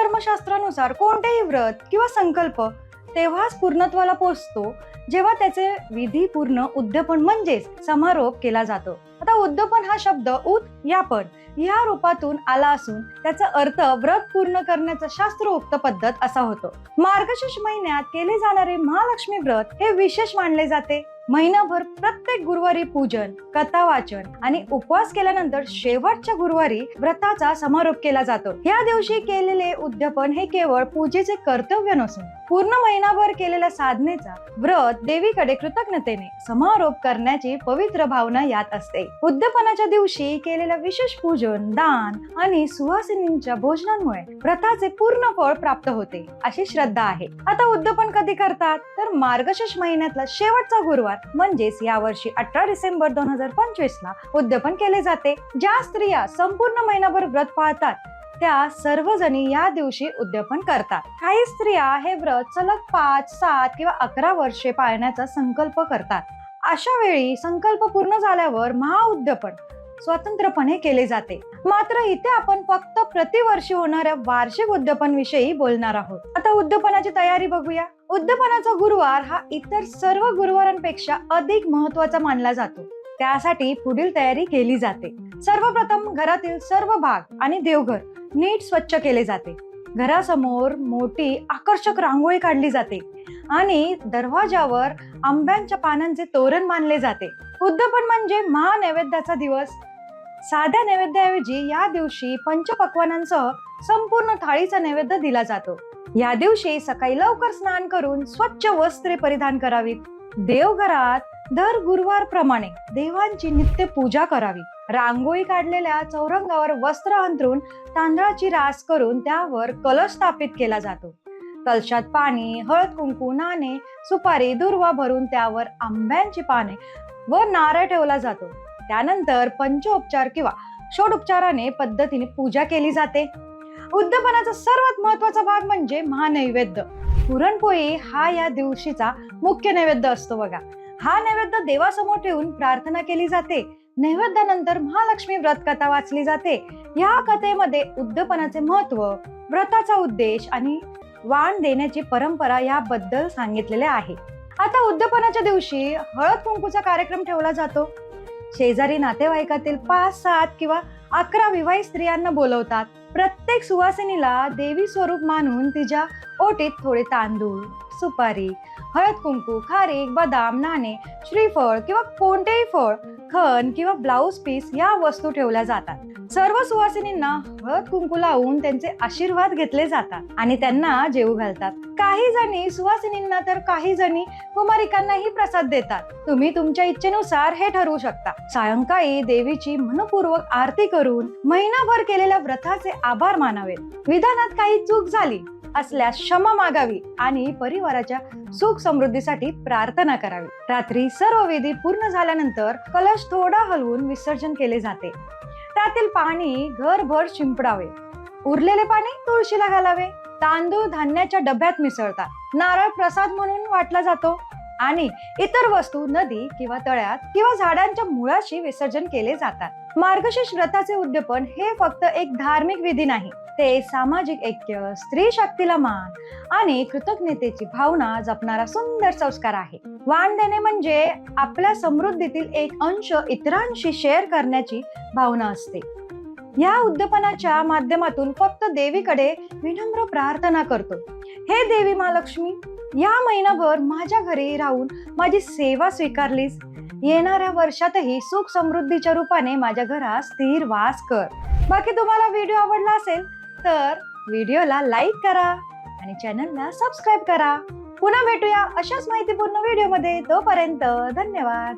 धर्मशास्त्रानुसार कोणतेही व्रत किंवा संकल्प तेव्हाच पूर्णत्वाला पोहोचतो जेव्हा त्याचे विधीपूर्ण उद्यापन म्हणजेच समारोप केला जातो. आता उद्यापन हा शब्द यापन या रूपातून आला असून त्याचा अर्थ व्रत पूर्ण करण्याचा शास्त्रोक्त पद्धत असा होतो. मार्गशीर्ष महिन्यात केले जाणारे महालक्ष्मी व्रत हे विशेष मानले जाते. महिनाभर प्रत्येक गुरुवारी पूजन, कथा वाचन आणि उपवास केल्यानंतर शेवटच्या गुरुवारी व्रताचा समारोप केला जातो. या दिवशी केलेले उद्यापन हे केवळ पूजेचे कर्तव्य नसून पूर्ण महिनाभर केलेल्या साधनेचा व्रत देवीकडे कृतज्ञतेने समारोप करण्याची पवित्र भावना यात असते. उद्यापनाच्या दिवशी केलेल्या विशेष पूजन, दान आणि सुवासिनींच्या भोजनामुळे व्रताचे पूर्ण फळ प्राप्त होते अशी श्रद्धा आहे. आता उद्यापन कधी करतात तर मार्गशीर्ष महिन्यातला शेवटचा गुरुवार म्हणजेच यावर्षी 18 डिसेंबर 2025 ला उद्यापन केले जाते. ज्या स्त्रिया संपूर्ण महिनाभर व्रत पाळतात त्या सर्वजणी या दिवशी उद्यापन करतात. काही स्त्रिया हे व्रत सलग 5, 7 किंवा 11 वर्षे पाळण्याचा संकल्प करतात. अशा वेळी संकल्प पूर्ण झाल्यावर महाउद्यापन स्वतंत्रपणे केले जाते. मात्र इथे आपण फक्त प्रतिवर्षी होणाऱ्या वार्षिक उद्यापन विषयी बोलणार आहोत. आता उद्यापनाची तयारी बघूया. उद्यापनाचा गुरुवार हा इतर सर्व गुरुवारांपेक्षा अधिक महत्त्वाचा मानला जातो. त्यासाठी पुढील तयारी केली जाते. सर्वप्रथम घरातील सर्व भाग आणि देवघर नीट स्वच्छ केले जाते. घरासमोर मोठी आकर्षक रांगोळी काढली जाते आणि दरवाजावर आंब्यांच्या पानांचे तोरण बांधले जाते. उद्यापन म्हणजे महानैवेद्याचा दिवस. साध्या नैवेद्याऐवजी या दिवशी पंचपक्वानांसह संपूर्ण थाळीचा नैवेद्य दिला जातो. या दिवशी सकाळी लवकर स्नान करून स्वच्छ वस्त्रे परिधान करावीत. देवघरात दर गुरुवार प्रमाणे देवांची नित्य पूजा करावी. रांगोळी काढलेल्या चौरंगावर वस्त्र अंथरून तांदळाची रास करून त्यावर कलश स्थापित केला जातो. कलशात पाणी, हळद कुंकू, नाणे, सुपारी, दुर्वा भरून त्यावर आंब्यांची पाने व नारळ ठेवला जातो. त्यानंतर पंचोपचार किंवा षोडोपचाराने पद्धतीने पूजा केली जाते. उद्यापनाचा सर्वात महत्वाचा भाग म्हणजे महानैवेद्य. पुरणपोळी हा या दिवशीचा मुख्य नैवेद्य असतो बघा. हा नैवेद्य देवासमोर ठेवून प्रार्थना केली जाते. नैवेद्यानंतर महालक्ष्मी व्रत कथा वाचली जाते. या कथेमध्ये उद्यापनाचे महत्व, व्रताचा उद्देश आणि वाण देण्याची परंपरा याबद्दल सांगितलेले आहे. आता उद्यापनाच्या दिवशी हळद कुंकूचा कार्यक्रम ठेवला जातो. शेजारी नातेवाईकातील 5, 7 किंवा 11 विवाहित स्त्रियांना बोलवतात. प्रत्येक सुवासिनीला देवी स्वरूप मानून तिच्या ओटीत थोडे तांदूळ, सुपारी, हळद कुंकू, खारीक, बदाम, नाणे, श्रीफळ किंवा कोणतेही फळ, खण किंवा ब्लाऊज पीस या वस्तू ठेवल्या जातात. सर्व सुवासिनींना हळद कुंकू लावून त्यांचे आशीर्वाद घेतले जातात आणि त्यांना जेवू घालतात. काही जणी सुवासिनींना तर काही जणी कुमारिकांनाही प्रसाद देतात. तुम्ही तुमच्या इच्छेनुसार हे ठरवू शकता. सायंकाळी देवीची मनपूर्वक आरती करून महिनाभर केलेल्या व्रताचे आभार मानावेत. विधानात काही चूक झाली असल्यास क्षमा मागावी आणि परिवाराच्या सुख समृद्धीसाठी प्रार्थना करावी. रात्री सर्व विधी पूर्ण झाल्यानंतर कलश थोडा हलवून विसर्जन केले जाते. त्यातील पाणी घरभर शिंपडावे. उरलेले पाणी तुळशीला घालावे. तांदूळ धान्याच्या डब्यात मिसळतात. नारळ प्रसाद म्हणून वाटला जातो आणि इतर वस्तू नदी किंवा तळ्यात किंवा झाडांच्या मुळाशी विसर्जन केले जातात. मार्गशीर्ष व्रताचे उद्यापन हे फक्त एक धार्मिक विधी नाही, ते सामाजिक ऐक्य, स्त्री शक्तीला मान आणि कृतज्ञतेची भावना जपणारा सुंदर संस्कार आहे. वाण देणे म्हणजे आपल्या समृद्धीतील एक अंश इतरांशी शेअर करण्याची भावना असते. या उद्यापनाच्या माध्यमातून फक्त देवीकडे विनम्र प्रार्थना करतो, हे देवी महालक्ष्मी, या महिनाभर माझ्या घरी राहून माझी सेवा स्वीकारलीस. येणाऱ्या वर्षातही सुख समृद्धीच्या रूपाने माझ्या घरात स्थिर वास कर. बाकी तुम्हाला व्हिडिओ आवडला असेल तर व्हिडिओला लाईक करा आणि चॅनलला सबस्क्राईब करा. पुन्हा भेटूया अशाच माहितीपूर्ण व्हिडिओमध्ये. तोपर्यंत धन्यवाद.